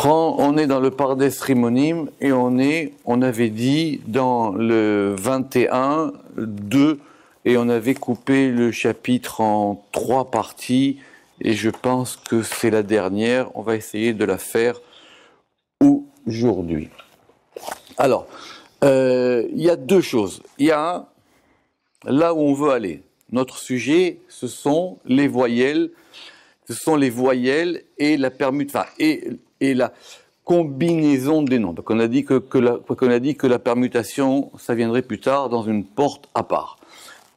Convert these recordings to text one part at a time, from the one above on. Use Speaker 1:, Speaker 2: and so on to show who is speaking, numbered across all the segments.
Speaker 1: On est dans le Pardes Rimonim et on avait dit dans le 21, 2, et on avait coupé le chapitre en 3 parties, et je pense que c'est la dernière. On va essayer de la faire aujourd'hui. Alors, il y a 2 choses. Il y a là où on veut aller. Notre sujet, ce sont les voyelles. Ce sont les voyelles et la et la combinaison des noms. Donc on a dit que la permutation, ça viendrait plus tard dans une porte à part.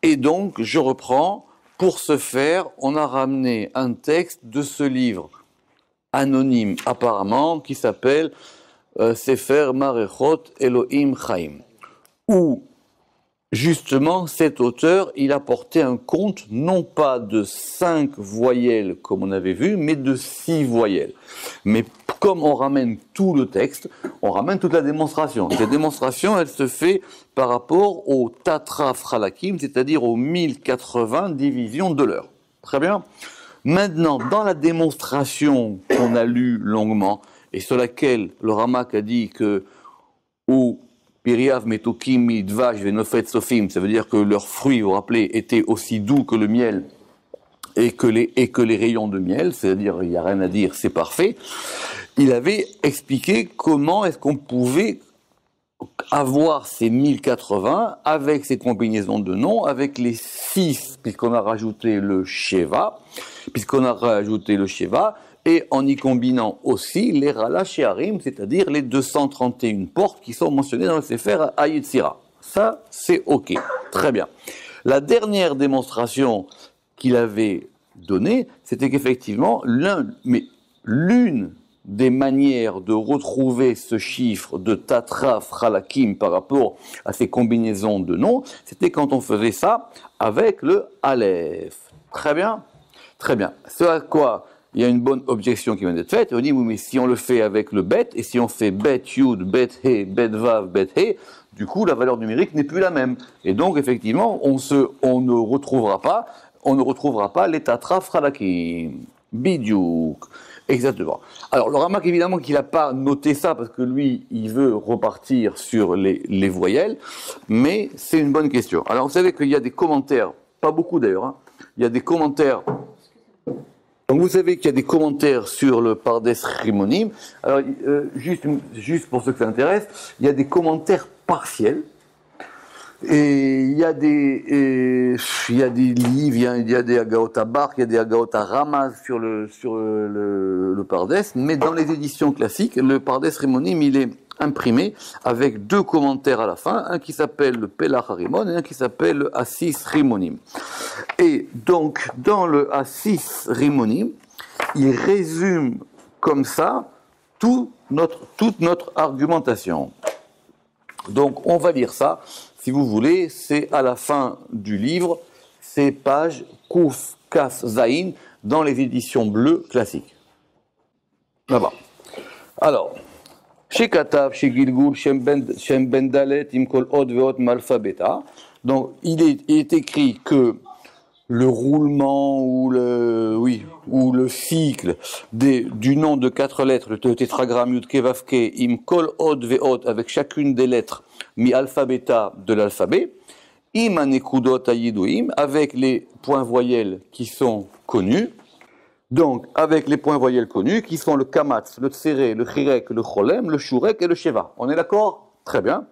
Speaker 1: Et donc, je reprends. Pour ce faire, on a ramené un texte de ce livre anonyme apparemment qui s'appelle Sefer Marechot Elohim Chaim, où justement, cet auteur, il a porté un compte non pas de 5 voyelles comme on avait vu, mais de 6 voyelles. Mais comme on ramène tout le texte, on ramène toute la démonstration. Cette démonstration, elle se fait par rapport au Tatraf Halakim, c'est-à-dire aux 1080 divisions de l'heure. Très bien. Maintenant, dans la démonstration qu'on a lue longuement, et sur laquelle le Ramak a dit que Piriav metukim midvash venofet sofim, ça veut dire que leurs fruits, vous vous rappelez, étaient aussi doux que le miel et que les rayons de miel, c'est-à-dire il n'y a rien à dire, c'est parfait. Il avait expliqué comment est-ce qu'on pouvait avoir ces 1080 avec ces combinaisons de noms, avec les 6, puisqu'on a rajouté le Sheva, et en y combinant aussi les Rala Shearim, c'est-à-dire les 231 portes qui sont mentionnées dans le Sefer Hayetzira. Ça, c'est OK. Très bien. La dernière démonstration qu'il avait donnée, c'était qu'effectivement, l'une des manières de retrouver ce chiffre de Tatraf Halakim par rapport à ces combinaisons de noms, c'était quand on faisait ça avec le Aleph. Très bien. Très bien. Ce à quoi il y a une bonne objection qui vient d'être faite. On dit, oui, mais si on le fait avec le bet, et si on fait bet yud, bet he, bet vav, bet he, du coup, la valeur numérique n'est plus la même. Et donc, effectivement, on ne retrouvera pas les Tatraf Halakim. Bidiouk. Exactement. Alors, le Ramak, évidemment, qu'il n'a pas noté ça, parce que lui, il veut repartir sur les voyelles, mais c'est une bonne question. Alors, vous savez qu'il y a des commentaires, pas beaucoup d'ailleurs, hein, il y a des commentaires. Donc vous savez qu'il y a des commentaires sur le Pardes Rimonim. Alors juste pour ceux que ça intéresse, il y a des commentaires partiels. Et il y a des livres, il y a des Agaot Abar, il y a des Agaot Ramaz sur le Pardes, mais dans les éditions classiques, le Pardes Rimonim, il est imprimé avec 2 commentaires à la fin, un qui s'appelle le Pelach Harimon et un qui s'appelle le Assis Rimonim. Et donc, dans le Assis Rimonim, il résume comme ça toute notre argumentation. Donc, on va lire ça, si vous voulez, c'est à la fin du livre, c'est page Kouf Kaf Zain dans les éditions bleues classiques. Là-bas. Alors, chez Katav, chez Gilgul, Shem Ben Dalet, Imkol Od Veot Malfa Beta. Donc, il est écrit que le roulement ou le cycle du nom de 4 lettres, le tétragramme Yud Ke Vav Ke, Imkol Od Veot, avec chacune des lettres mi alpha beta de l'alphabet, Im Anekudot Ayiduim, avec les points voyelles qui sont connus. Donc, avec les points voyelles connus, qui sont le kamatz, le tséré, le chirek, le cholem, le shurek et le sheva. On est d'accord? Très bien.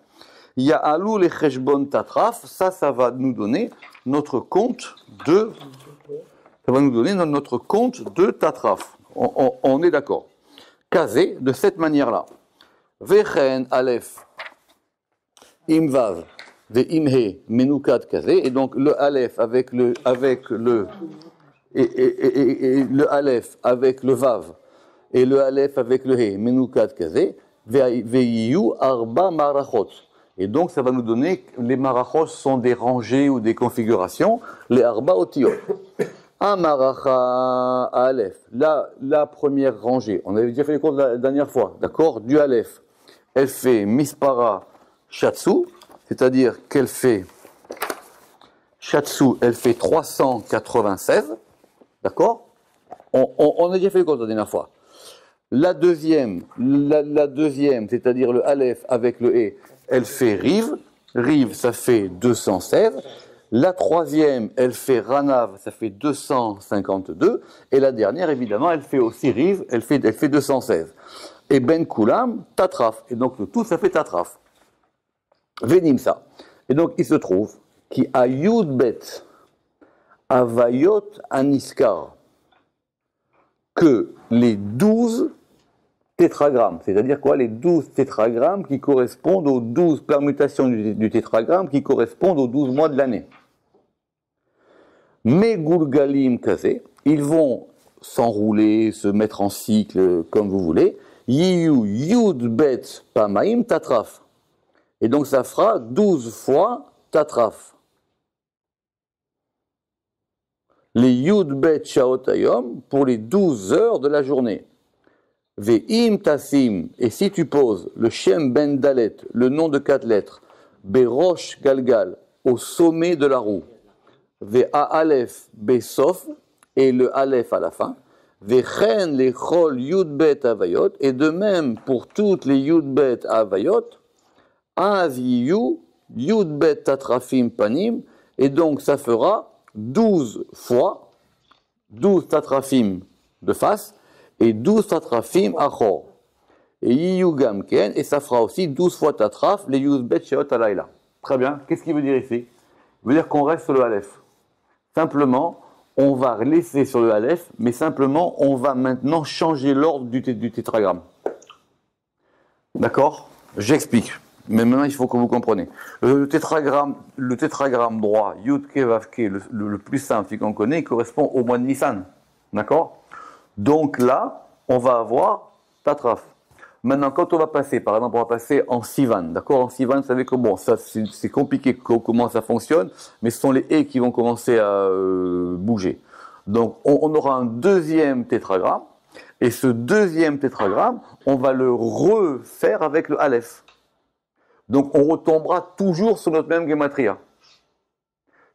Speaker 1: Il y a alou le cheshbon tatraf, ça va nous donner notre compte de tatraf. On est d'accord. Kazé, de cette manière-là. Vechen alef imvav ve imhe menukad kazé, et donc le alef avec le Aleph avec le Vav et le Aleph avec le He, Menukad Kazé, Veyiyu Arba Marachot. Et donc ça va nous donner, les Marachot sont des rangées ou des configurations, les Arba Otiyot. Un Maracha Aleph, la première rangée, on avait déjà fait les cours la dernière fois, d'accord, du Aleph, elle fait Mispara Shatsu, c'est-à-dire qu'elle fait Shatsu, elle fait 396. D'accord? On a déjà fait le compte la dernière fois. La deuxième, c'est-à-dire le Aleph avec le E, elle fait Riv. Riv, ça fait 216. La troisième, elle fait Ranav, ça fait 252. Et la dernière, évidemment, elle fait aussi Riv, elle fait 216. Et Ben Kulam, Tatraf. Et donc le tout, ça fait Tatraf. Vénim ça. Et donc il se trouve qu'il a Yudbet Avayot Aniskar, que les 12 tétragrammes, c'est-à-dire quoi? Les 12 tétragrammes qui correspondent aux 12 permutations du tétragramme qui correspondent aux 12 mois de l'année. Mais Gulgalim Kazé, ils vont s'enrouler, se mettre en cycle comme vous voulez. Yiyu Yudbet Pamaim Tatraf. Et donc ça fera 12 fois Tatraf. Les Yudbet Shaotayom pour les 12 heures de la journée. Ve'im Tassim, et si tu poses le Shem Ben Dalet, le nom de 4 lettres, Berosh Galgal, au sommet de la roue, Ve'a Aleph Besof, et le Aleph à la fin, Ve'chen Lechol Yudbet Avayot, et de même pour toutes les Yudbet Avayot, Az Yiyu Yudbet Tatrafim Panim, et donc ça fera 12 fois, 12 Tatrafim de face, et 12 Tatrafim Achor. Et Yiyu Gamken, et ça fera aussi 12 fois Tatraf, les Yudbet Sheot Alayla. Très bien, qu'est-ce qu'il veut dire ici? Il veut dire qu'on reste sur le Aleph. Simplement, on va laisser sur le Aleph, mais simplement, on va maintenant changer l'ordre du tétragramme. D'accord? J'explique. Mais maintenant, il faut que vous compreniez. Le tétragramme droit, Yud-Ke, Vav-Ke, le plus simple, celui qu'on connaît, il correspond au mois de Nissan. D'accord? Donc là, on va avoir Tatraf. Maintenant, quand on va passer, par exemple, on va passer en Sivan. D'accord? En Sivan, vous savez que bon, ça, c'est compliqué comment ça fonctionne, mais ce sont les haies qui vont commencer à bouger. Donc, on aura un deuxième tétragramme, et ce deuxième tétragramme, on va le refaire avec le Aleph. Donc on retombera toujours sur notre même gematria,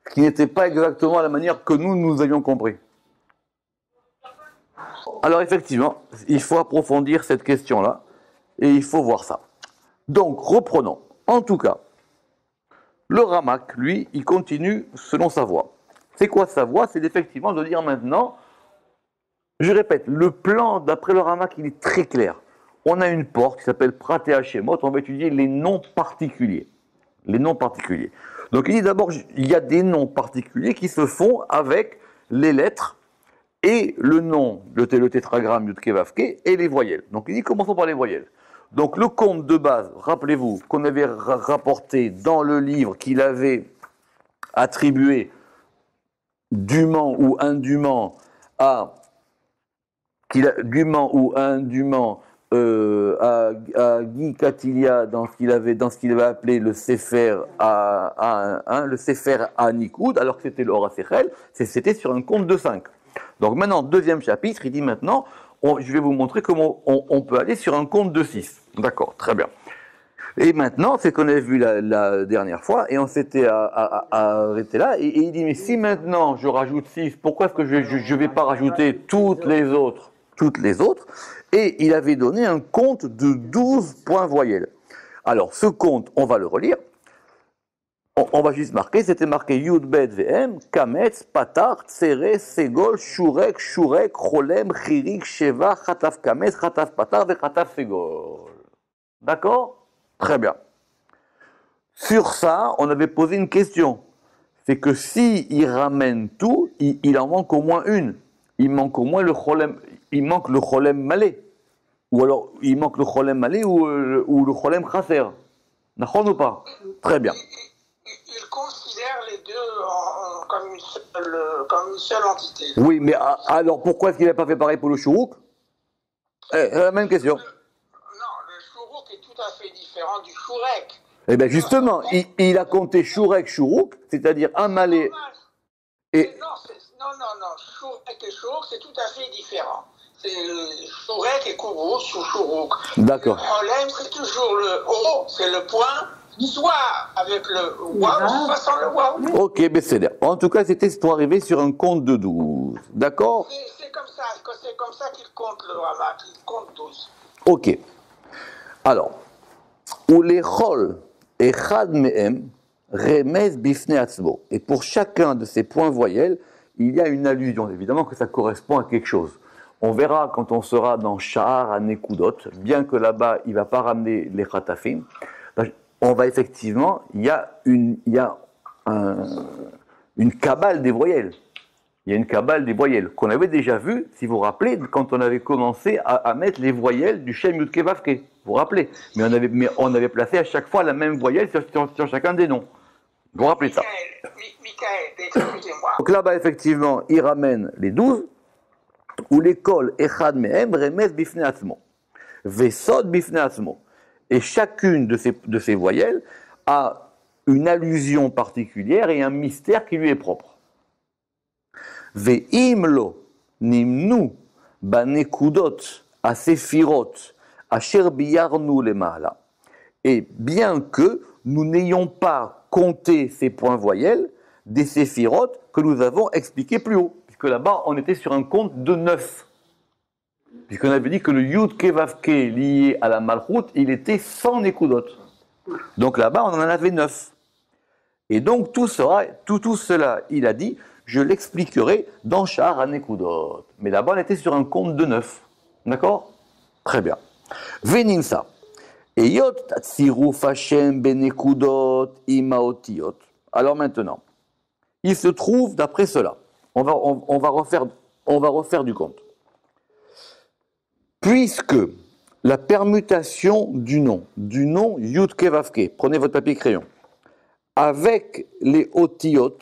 Speaker 1: ce qui n'était pas exactement la manière que nous avions compris. Alors effectivement, il faut approfondir cette question-là, et il faut voir ça. Donc reprenons. En tout cas, le Ramak, lui, il continue selon sa voie. C'est quoi sa voie? C'est effectivement de dire maintenant, je répète, le plan d'après le Ramak, il est très clair. On a une porte qui s'appelle Pratea Shemot, on va étudier les noms particuliers. Les noms particuliers. Donc il dit d'abord, il y a des noms particuliers qui se font avec les lettres et le nom, le tétragramme Yud-Ke Vav-Ke et les voyelles. Donc il dit, commençons par les voyelles. Donc le compte de base, rappelez-vous, qu'on avait rapporté dans le livre qu'il avait attribué dûment ou indûment à Guy Katilia dans ce qu'il avait appelé le Sefer le Sefer à Nikoud, alors que c'était le Hora Sechel, c'était sur un compte de 5. Donc maintenant, deuxième chapitre, il dit maintenant, je vais vous montrer comment on peut aller sur un compte de 6. D'accord, très bien. Et maintenant, c'est qu'on avait vu la dernière fois, et on s'était arrêté là, et il dit, mais si maintenant je rajoute 6, pourquoi est-ce que je ne vais pas rajouter toutes les autres? Et il avait donné un compte de 12 points voyelles. Alors, ce compte, on va le relire. On va juste marquer, c'était marqué Yud Bet VM, Kametz, Patar, Tsere, Segol, Shurek, Cholem, Chirik, Sheva, Khataf Kametz, Khataf Patar, et Khataf Segol. D'accord? Très bien. Sur ça, on avait posé une question. C'est que si il ramène tout, il en manque au moins une. Il manque au moins le Cholem Malé. Ou alors, il manque le Cholem Malé ou le Cholem Chasser. D'accord ou pas? Très bien.
Speaker 2: Il considère les deux comme une seule entité.
Speaker 1: Oui, mais alors pourquoi est-ce qu'il n'a pas fait pareil pour le Shuruk? La même question.
Speaker 2: Non, le Shuruk est tout à fait différent du Shurek.
Speaker 1: Eh bien justement, il a compté Shurek, c'est-à-dire un Malé. Et...
Speaker 2: Non, Shurek et Shuruk, c'est tout à fait différent. C'est Shurek et Kourou sous Shuruk.
Speaker 1: D'accord.
Speaker 2: Le problème, c'est toujours le haut, c'est le point, soit avec le waouh, soit sans le waouh.
Speaker 1: Ok, Besséder. En tout cas, c'était pour arriver sur un compte de 12. D'accord?
Speaker 2: C'est comme ça qu'il compte le Ramak, il compte 12.
Speaker 1: Ok. Alors, ou les chol et chad mehem remez bifne atzmo. Et pour chacun de ces points voyelles, il y a une allusion. Évidemment que ça correspond à quelque chose. On verra quand on sera dans Shahar à Nekudot, bien que là-bas, il ne va pas ramener les Khatafim. On va effectivement, il y a une cabale des voyelles. Il y a une cabale des voyelles qu'on avait déjà vue, si vous vous rappelez, quand on avait commencé à mettre les voyelles du Shem Yudke Vavke. Vous vous rappelez? Mais on avait placé à chaque fois la même voyelle sur chacun des noms. Vous vous rappelez ça?
Speaker 2: Michael, excusez-moi.
Speaker 1: Donc là-bas, effectivement, il ramène les 12, ou l'école Echad Mehem Remez Bifne Atzmo, Vesod Bifne Atzmo. Et chacune de ces voyelles a une allusion particulière et un mystère qui lui est propre. Ve'imlo nimnu banekudot asefirot asher biyarnu lemala. Et bien que nous n'ayons pas compté ces points voyelles des séphirot que nous avons expliqués plus haut, puisque là-bas on était sur un compte de 9. Puisqu'on avait dit que le Yud Kevavke lié à la Malchut, il était sans Nekudot. Donc là-bas, on en avait 9. Et donc tout cela, il a dit, je l'expliquerai dans Shahar à Nekudot. Mais là-bas, on était sur un compte de 9. D'accord? Très bien. Veninsa. Eyot tatsiruf Hashem benekudot imaotiot. Alors maintenant, il se trouve d'après cela. On va refaire du compte. Puisque la permutation du nom Yud Kevavke, prenez votre papier crayon, avec les Otiyot,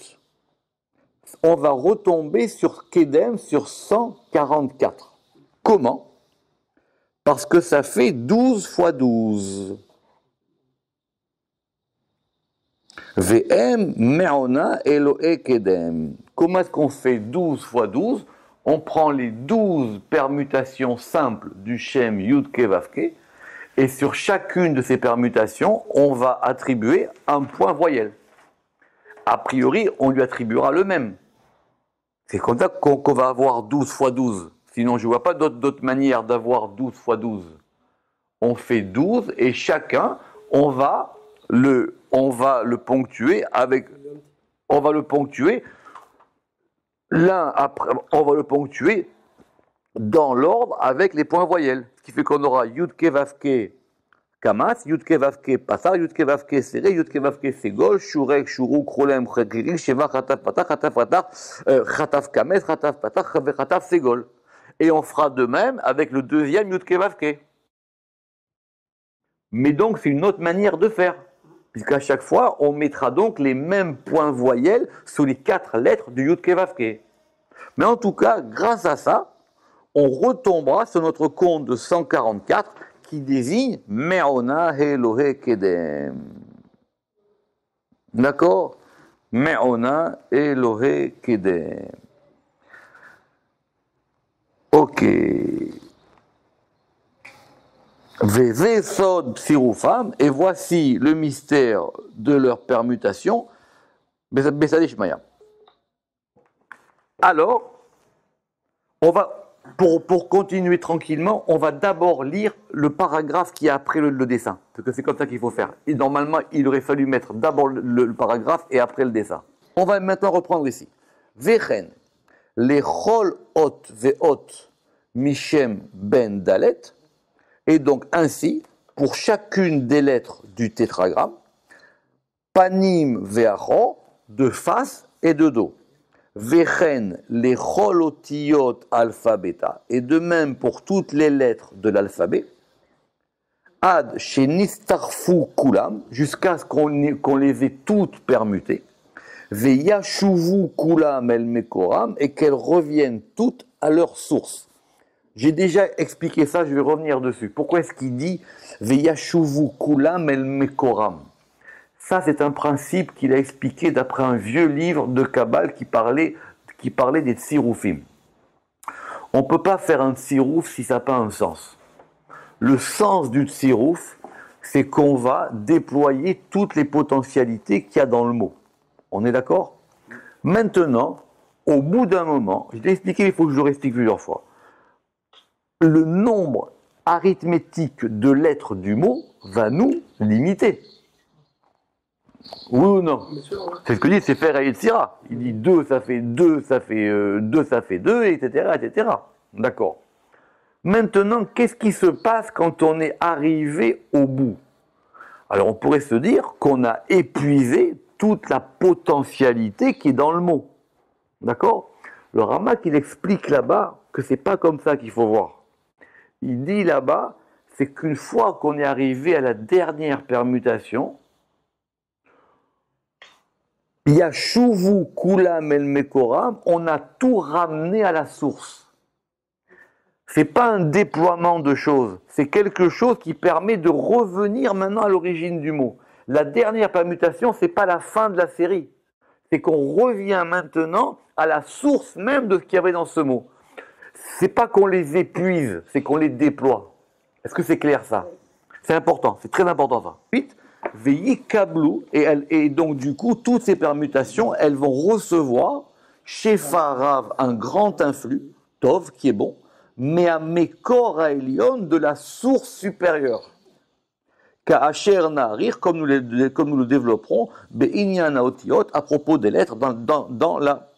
Speaker 1: on va retomber sur Kedem, sur 144. Comment? Parce que ça fait 12 fois 12. V'em me'ona Elohe Kedem. Comment est-ce qu'on fait 12 fois 12? On prend les 12 permutations simples du Shem Yud Kevavke et sur chacune de ces permutations, on va attribuer un point voyelle. A priori, on lui attribuera le même. C'est comme ça qu'on va avoir 12 fois 12. Sinon, je ne vois pas d'autre manière d'avoir 12 fois 12. On fait 12 et chacun, on va le ponctuer avec... On va le ponctuer l'un après, on va le ponctuer dans l'ordre avec les points voyelles. Ce qui fait qu'on aura Yud Kevavke Kamas, Yud Kevavke Passar, Yud Kevavke Seré, Yud Kevavke Segol, Shurek, Shuruk, Chrolem, Chekiril, Sheva, Khataf Patach, Khataf Patach, Khataf Kames, Khataf Patach, Khataf Segol. Et on fera de même avec le deuxième Yud Kevavke. Mais donc c'est une autre manière de faire. Puisqu'à chaque fois, on mettra donc les mêmes points voyelles sous les 4 lettres du Yud Kevavke. Mais en tout cas, grâce à ça, on retombera sur notre compte de 144 qui désigne Me'ona Elohe Kedem. D'accord? Me'ona Elohe Kedem. Ok. Vezesod Sirufam, et voici le mystère de leur permutation, Besadishmaya. Alors, on va, pour continuer tranquillement, on va d'abord lire le paragraphe qui est après le dessin, parce que c'est comme ça qu'il faut faire. Et normalement, il aurait fallu mettre d'abord le paragraphe et après le dessin. On va maintenant reprendre ici. Vechen, les chol ot ve'ot mishem ben dalet. Et donc ainsi, pour chacune des lettres du tétragramme, panim ve'acho, de face et de dos. Vechen les cholotiyot alpha beta, et de même pour toutes les lettres de l'alphabet, ad shenistarfu kulam, jusqu'à ce qu'on les ait toutes permutées, ve'yashuvu kulam el mekoram, et qu'elles reviennent toutes à leur source. J'ai déjà expliqué ça, je vais revenir dessus. Pourquoi est-ce qu'il dit Ve'yashuvu kulam el mekoram? Ça, c'est un principe qu'il a expliqué d'après un vieux livre de Kabbale qui parlait des tsiroufim. On ne peut pas faire un tsirouf si ça n'a pas un sens. Le sens du tsirouf, c'est qu'on va déployer toutes les potentialités qu'il y a dans le mot. On est d'accord? Maintenant, au bout d'un moment, je l'ai expliqué, il faut que je le réexplique plusieurs fois. Le nombre arithmétique de lettres du mot va nous limiter. Oui ou non? C'est ce que dit Sefer HaYetzira. Il dit 2, ça fait 2, ça fait 2, ça fait 2, etc., etc. D'accord. Maintenant, qu'est-ce qui se passe quand on est arrivé au bout? Alors, on pourrait se dire qu'on a épuisé toute la potentialité qui est dans le mot. D'accord? Le Ramak, il explique là-bas que c'est pas comme ça qu'il faut voir. Il dit là-bas, c'est qu'une fois qu'on est arrivé à la dernière permutation, Yashuvu Kulam El Mekoram, on a tout ramené à la source. C'est pas un déploiement de choses, c'est quelque chose qui permet de revenir maintenant à l'origine du mot. La dernière permutation, c'est pas la fin de la série. C'est qu'on revient maintenant à la source même de ce qu'il y avait dans ce mot. C'est pas qu'on les épuise, c'est qu'on les déploie. Est-ce que c'est clair ça? C'est important, c'est très important ça. Ensuite, Ve'yikablou, et donc du coup, toutes ces permutations, elles vont recevoir chez Farav un grand influx, Tov, qui est bon, mais à Mekor Haelion de la source supérieure. Ka'asher Na'arir, comme nous le développerons, Be'inyan Haotiot, à propos des lettres, dans la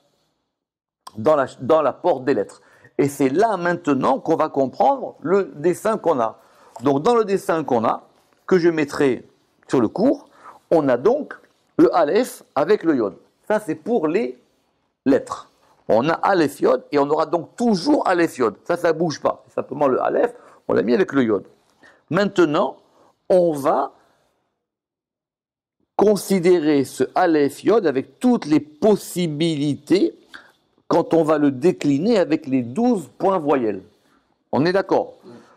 Speaker 1: porte des lettres. Et c'est là maintenant qu'on va comprendre le dessin qu'on a. Donc dans le dessin qu'on a, que je mettrai sur le cours, on a donc le Aleph avec le Yod. Ça c'est pour les lettres. On a Aleph Yod et on aura donc toujours Aleph Yod. Ça ne bouge pas. C'est simplement le Aleph, on l'a mis avec le Yod. Maintenant, on va considérer ce Aleph Yod avec toutes les possibilités quand on va le décliner avec les 12 points voyelles. On est d'accord?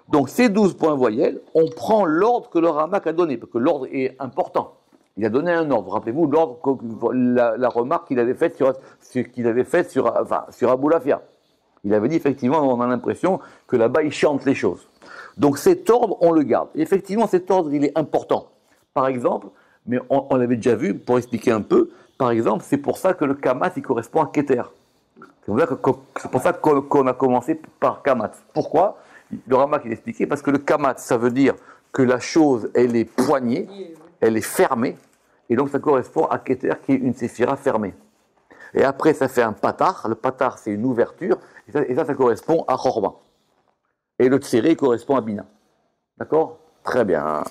Speaker 1: Donc ces 12 points voyelles, on prend l'ordre que le Ramak a donné, parce que l'ordre est important. Il a donné un ordre. Rappelez-vous l'ordre, la remarque qu'il avait faite sur Abou Lafia. Il avait dit effectivement, on a l'impression que là-bas il chante les choses. Donc cet ordre, on le garde. Et effectivement, cet ordre, il est important. Par exemple, mais on l'avait déjà vu, pour expliquer un peu, par exemple, c'est pour ça que le Kamat, il correspond à Keter. C'est pour ça qu'on a commencé par Kamat. Pourquoi? Le Ramak, il expliquait, parce que le Kamat, ça veut dire que la chose, elle est poignée, elle est fermée, et donc ça correspond à Keter, qui est une séphira fermée. Et après, ça fait un patar. Le patar, c'est une ouverture, et ça correspond à Chorba. Et le tséré correspond à Bina. D'accord? Très bien.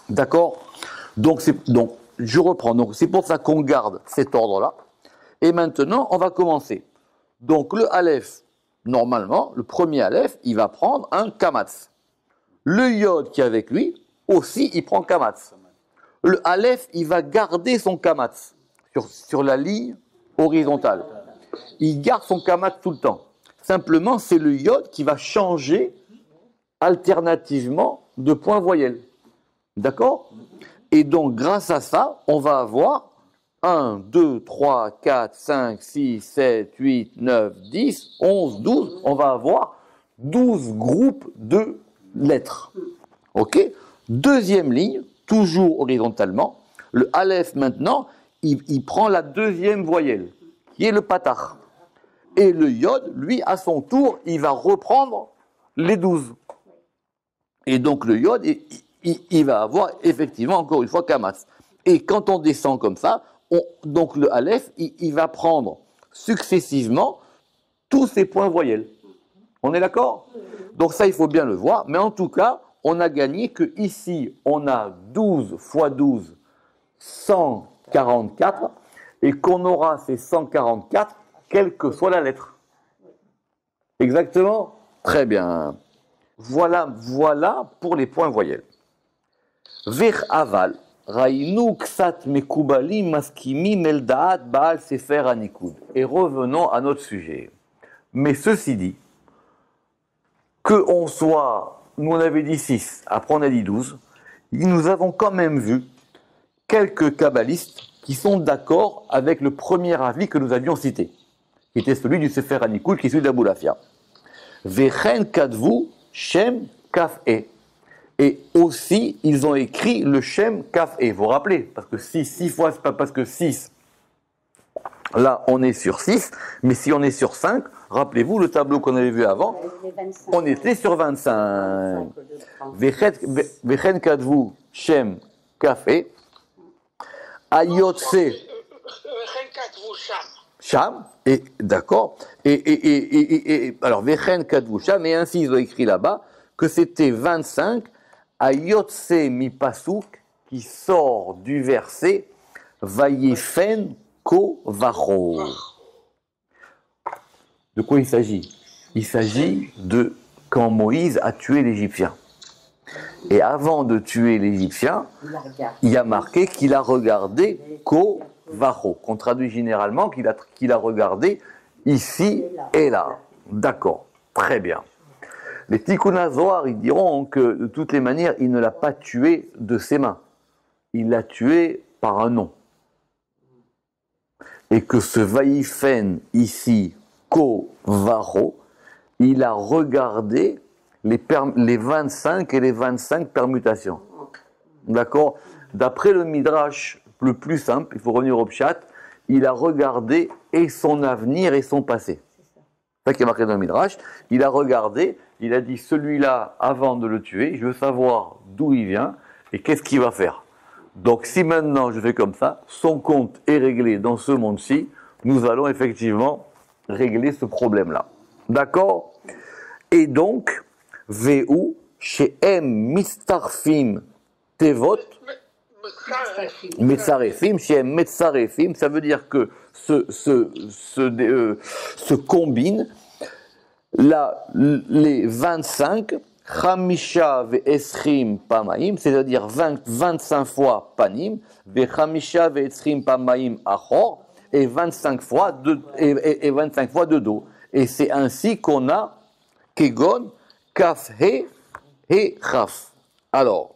Speaker 1: D'accord? Donc, je reprends. Donc, c'est pour ça qu'on garde cet ordre-là. Et maintenant, on va commencer. Donc, le Aleph, normalement, le premier Aleph, il va prendre un Kamatz. Le Yod qui est avec lui, aussi, il prend Kamatz. Le Aleph, il va garder son Kamatz sur la ligne horizontale. Il garde son Kamatz tout le temps. Simplement, c'est le Yod qui va changer alternativement de point voyelle. D'accord? Et donc, grâce à ça, on va avoir 1, 2, 3, 4, 5, 6, 7, 8, 9, 10, 11, 12. On va avoir 12 groupes de lettres. OK? Deuxième ligne, toujours horizontalement. Le Aleph, maintenant, il prend la deuxième voyelle, qui est le Patach. Et le Yod, lui, à son tour, il va reprendre les 12. Et donc le Yod, il va avoir effectivement, encore une fois, Kamatz. Et quand on descend comme ça, donc le Aleph, il va prendre successivement tous ces points voyelles. On est d'accord? Donc ça, il faut bien le voir. Mais en tout cas, on a gagné que ici, on a 12 fois 12, 144, et qu'on aura ces 144, quelle que soit la lettre. Exactement? Très bien. Voilà pour les points voyelles. Ver aval, raïnou ksat mekubali maskimi meldaat baal sefer anikud. Et revenons à notre sujet. Mais ceci dit, qu'on soit, nous on avait dit 6, après on a dit 12, nous avons quand même vu quelques kabbalistes qui sont d'accord avec le premier avis que nous avions cité, qui était celui du Sefer Hanikoud, qui est celui d'Abou Lafia. Vechen kadvu shem kaf e. Et aussi, ils ont écrit le Shem Kaf E. Vous vous rappelez, parce que 6 fois, c'est pas parce que 6. Là, on est sur 6, mais si on est sur 5, rappelez-vous le tableau qu'on avait vu avant, on était sur 25. Vechen Kadvu Shem Kaf E. Ayotse. Sham, et d'accord, et alors Vechen Kadvu Sham, et ainsi ils ont écrit là-bas que c'était 25 Ayotse mi Pasuk qui sort du verset Vayefen Ko Vacho. De quoi il s'agit? Il s'agit de quand Moïse a tué l'Égyptien. Et avant de tuer l'Égyptien, il y a marqué qu'il a regardé Ko Vacho, qu'on traduit généralement qu'il a regardé ici et là. D'accord, très bien. Les Tikkun HaZohar, ils diront que de toutes les manières, il ne l'a pas tué de ses mains. Il l'a tué par un nom. Et que ce Vaïfen ici, Ko Vacho, il a regardé les 25 et les 25 permutations. D'accord? D'après le Midrash le plus simple, il faut revenir au Pshat, il a regardé et son avenir et son passé. C'est ça qui est marqué dans le Midrash. Il a regardé, il a dit celui-là, avant de le tuer, je veux savoir d'où il vient et qu'est-ce qu'il va faire. Donc si maintenant je fais comme ça, son compte est réglé dans ce monde-ci, nous allons effectivement régler ce problème-là. D'accord? Et donc, Ve'u, She'em Mistarfim Tevot, Metzarefim, She'em Metzarefim, ça veut dire que se combinent les 25, Chamisha ve'eschrim pamaim, c'est-à-dire 25 fois panim, ve'chamisha ve'eschrim pamaim achor, et 25 fois de dos. Et c'est ainsi qu'on a Kegon, Kaf, He, Chaf. Alors,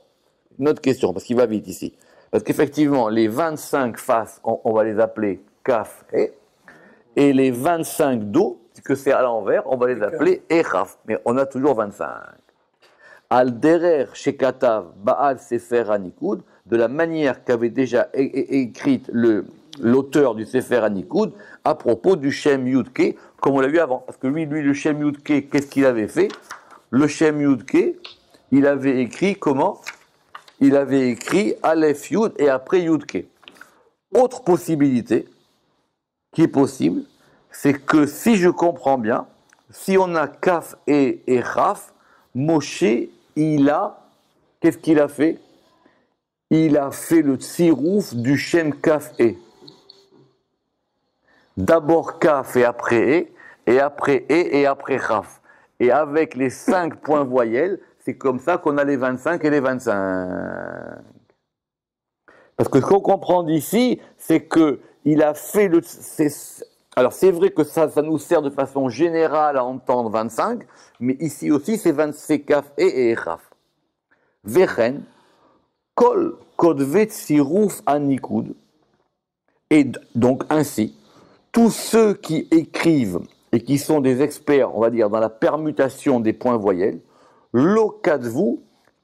Speaker 1: une autre question, parce qu'il va vite ici. Parce qu'effectivement, les 25 faces, on va les appeler Kaf, He, et les 25 dos, que c'est à l'envers, on va les appeler Echaf. Mais on a toujours 25. Al derer shekatav Baal Sefer Hanikoud, de la manière qu'avait déjà écrite l'auteur du Sefer Hanikoud à propos du Shem Yudke, comme on l'a vu avant. Parce que lui le Shem Yudke, qu'est-ce qu'il avait fait? Le Shem Yudke, il avait écrit comment? Il avait écrit Aleph Yud et après Yudke. Autre possibilité qui est possible, c'est que si je comprends bien, si on a Kaf et Chaf, Moshe, qu'est-ce qu'il a fait? Il a fait le tsirouf du Shem Kaf E. D'abord Kaf et après et après et après Chaf. Et avec les 5 points voyelles, c'est comme ça qu'on a les 25 et les 25. Parce que ce qu'on comprend d'ici, c'est que il a fait alors c'est vrai que ça nous sert de façon générale à entendre 25, mais ici aussi c'est Kaf et Chaf. Vechen, Kol Kodvet Sirouf Anikoud. Et donc ainsi, tous ceux qui écrivent et qui sont des experts, on va dire, dans la permutation des points voyelles, Lokadvu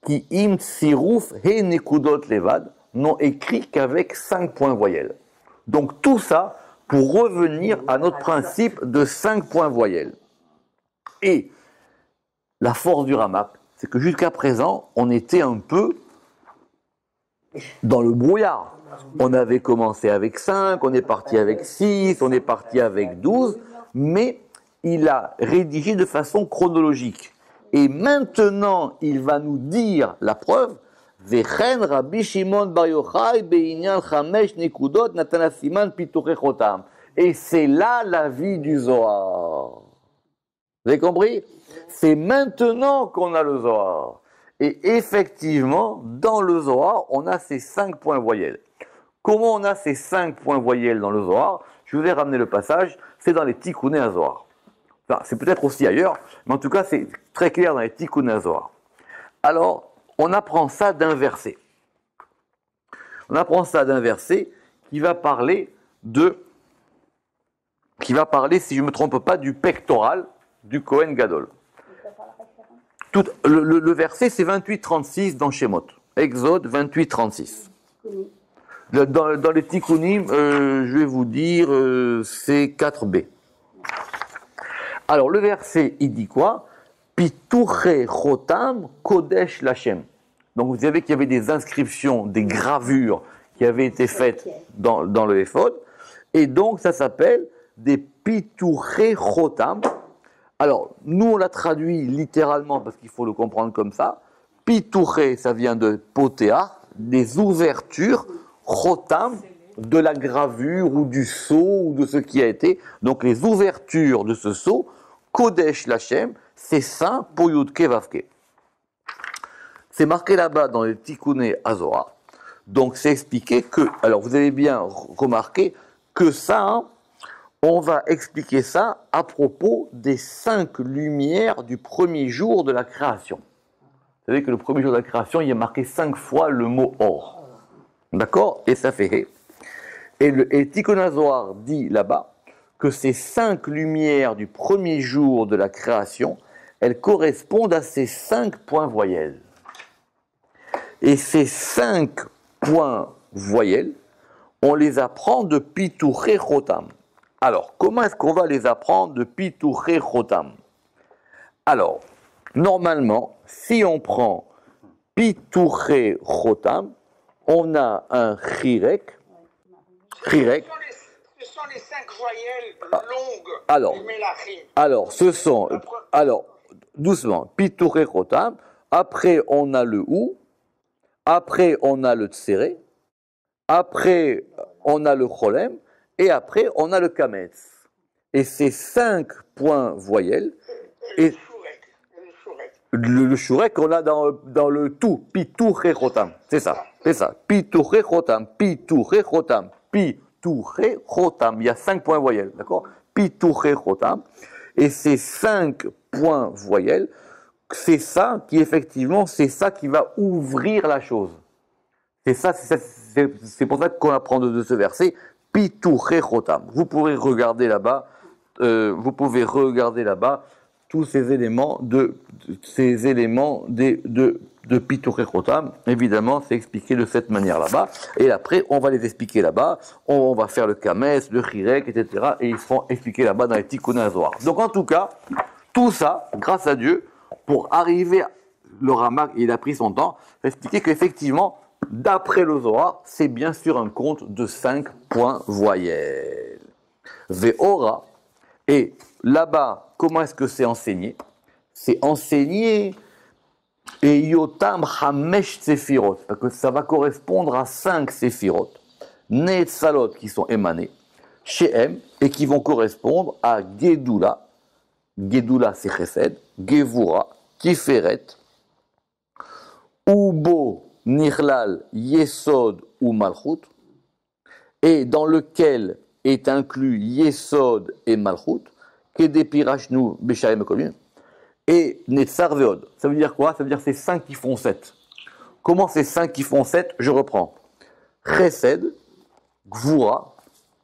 Speaker 1: qui im Sirouf He Nekudot Levad, n'ont écrit qu'avec 5 points voyelles. Donc tout ça pour revenir à notre principe de 5 points voyelles. Et la force du Ramak, c'est que jusqu'à présent, on était un peu dans le brouillard. On avait commencé avec 5, on est parti avec 6, on est parti avec 12, mais il a rédigé de façon chronologique. Et maintenant, il va nous dire la preuve. Vechen Rabbi Shimon Bar Yochai Beinyan Chamesh Nekudot Natan Siman Pituchei Chotam. Et c'est là la vie du Zohar. Vous avez compris? C'est maintenant qu'on a le Zohar. Et effectivement, dans le Zohar, on a ces 5 points voyelles. Comment on a ces 5 points voyelles dans le Zohar? Je vous ai ramené le passage, c'est dans les Tikkuné HaZohar. Enfin, c'est peut-être aussi ailleurs, mais en tout cas, c'est très clair dans les Tikkuné HaZohar. Alors, on apprend ça d'un verset. On apprend ça d'un verset qui va parler, si je ne me trompe pas, du pectoral du Kohen Gadol. Le verset, c'est 28-36 dans Shemot. Exode 28-36. Dans les Tikkunim, je vais vous dire, c'est 4b. Alors, le verset, il dit quoi? Pituche chotam kodesh lachem. Donc, vous savez qu'il y avait des inscriptions, des gravures qui avaient été faites dans le Ephod. Et donc, ça s'appelle des pituche chotam. Alors, nous, on l'a traduit littéralement parce qu'il faut le comprendre comme ça. Pituche, ça vient de potéa, des ouvertures, chotam, de la gravure ou du sceau ou de ce qui a été. Donc, les ouvertures de ce sceau, Kodesh Lachem, c'est saint pour Yudke Vavke. C'est marqué là-bas dans les Tikkuné Azora. Donc, c'est expliqué que, alors vous avez bien remarqué que ça, hein, on va expliquer ça à propos des 5 lumières du premier jour de la création. Vous savez que le premier jour de la création, il y a marqué 5 fois le mot or. D'accord? Et ça fait. Et Tikkuné Azora dit là-bas que ces 5 lumières du premier jour de la création, elles correspondent à ces 5 points voyelles. Et ces 5 points voyelles, on les apprend de Pituche Chotam. Alors, comment est-ce qu'on va les apprendre de Pituche Chotam? Alors, normalement, si on prend Pituche Chotam, on a un Chirek.
Speaker 2: Ce sont les 5 voyelles longues du Mélachim.
Speaker 1: Alors, doucement, Pituche Chotam, après on a le ou, après on a le tséré, après on a le cholem, et après on a le kametz. Et ces 5 points voyelles, et le shurek, on l'a dans le tout, Pituche Chotam, c'est ça, Pituche Chotam, Pituche Chotam, Pituche Chotam, il y a 5 points voyelles, d'accord? Pituche Chotam, et ces 5 points voyelles, c'est ça qui effectivement, c'est ça qui va ouvrir la chose. C'est pour ça qu'on apprend de ce verset, Pituche Chotam. Vous pouvez regarder là-bas, tous ces éléments de Pituche Chotam. Évidemment, c'est expliqué de cette manière là-bas. Et après, on va les expliquer là-bas. On va faire le Kames, le Chirek, etc. Et ils seront expliqués là-bas dans les Tikkuné Zohar. Donc en tout cas, tout ça, grâce à Dieu, pour arriver, le Ramak, il a pris son temps, pour expliquer qu'effectivement, d'après le Zohar, c'est bien sûr un compte de 5 points voyelles. Ve'ora, et là-bas, comment est-ce que c'est enseigné? C'est enseigné et Yotam Hamesh Sefirot, parce que ça va correspondre à 5 Sefirot. Netzalot qui sont émanés, Shehem, et qui vont correspondre à Gedula. Gedula c'est Chesed, Gevura, Tiferet, Ubo, Nirlal, Yesod ou Malchut, et dans lequel est inclus Yesod et Malchut, Kedepirachnu, Beshaem Kolun, et Netzar Veod. Ça veut dire quoi? Ça veut dire c'est 5 qui font 7. Comment c'est 5 qui font 7? Je reprends. Chesed, Gvura,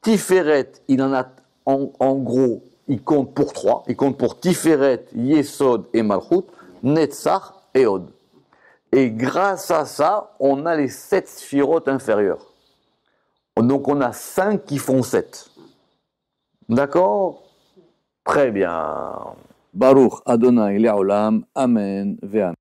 Speaker 1: Tiferet, il en a en gros, il compte pour 3. Il compte pour Tiferet, Yesod et Malchut, Netzar et Od. Et grâce à ça, on a les 7 sphirotes inférieures. Donc on a 5 qui font 7. D'accord? Très bien. Baruch Adonai Le'olam. Amen. Ve'amen.